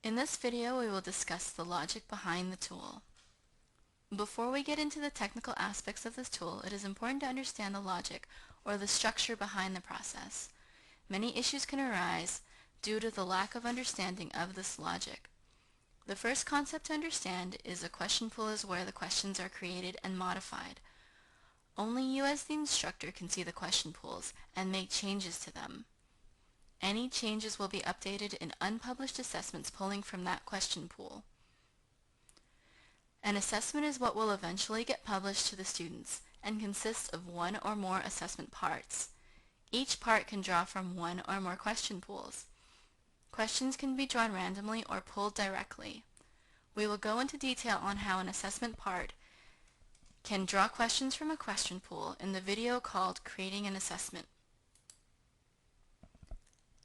In this video, we will discuss the logic behind the tool. Before we get into the technical aspects of this tool, it is important to understand the logic or the structure behind the process. Many issues can arise due to the lack of understanding of this logic. The first concept to understand is a question pool is where the questions are created and modified. Only you as the instructor can see the question pools and make changes to them. Any changes will be updated in unpublished assessments pulling from that question pool. An assessment is what will eventually get published to the students and consists of one or more assessment parts. Each part can draw from one or more question pools. Questions can be drawn randomly or pulled directly. We will go into detail on how an assessment part can draw questions from a question pool in the video called Creating an Assessment.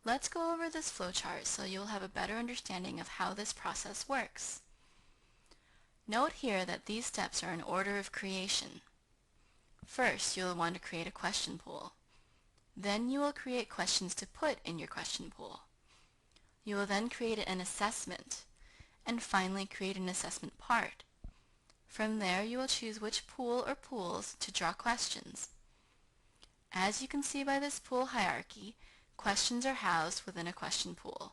Let's go over this flowchart so you'll have a better understanding of how this process works. Note here that these steps are in order of creation. First, you'll want to create a question pool. Then you will create questions to put in your question pool. You will then create an assessment, and finally create an assessment part. From there, you will choose which pool or pools to draw questions. As you can see by this pool hierarchy, questions are housed within a question pool.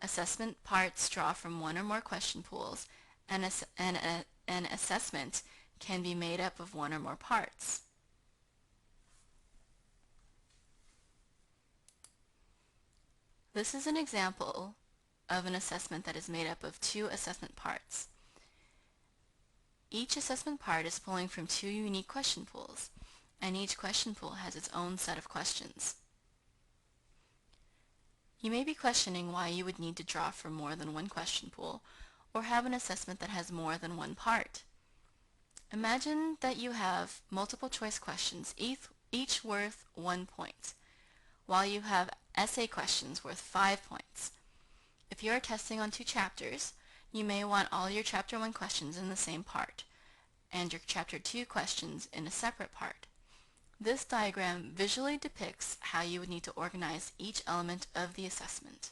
Assessment parts draw from one or more question pools, and an assessment can be made up of one or more parts. This is an example of an assessment that is made up of two assessment parts. Each assessment part is pulling from two unique question pools, and each question pool has its own set of questions. You may be questioning why you would need to draw from more than one question pool, or have an assessment that has more than one part. Imagine that you have multiple choice questions, each worth 1 point, while you have essay questions worth 5 points. If you are testing on 2 chapters, you may want all your Chapter 1 questions in the same part, and your Chapter 2 questions in a separate part. This diagram visually depicts how you would need to organize each element of the assessment.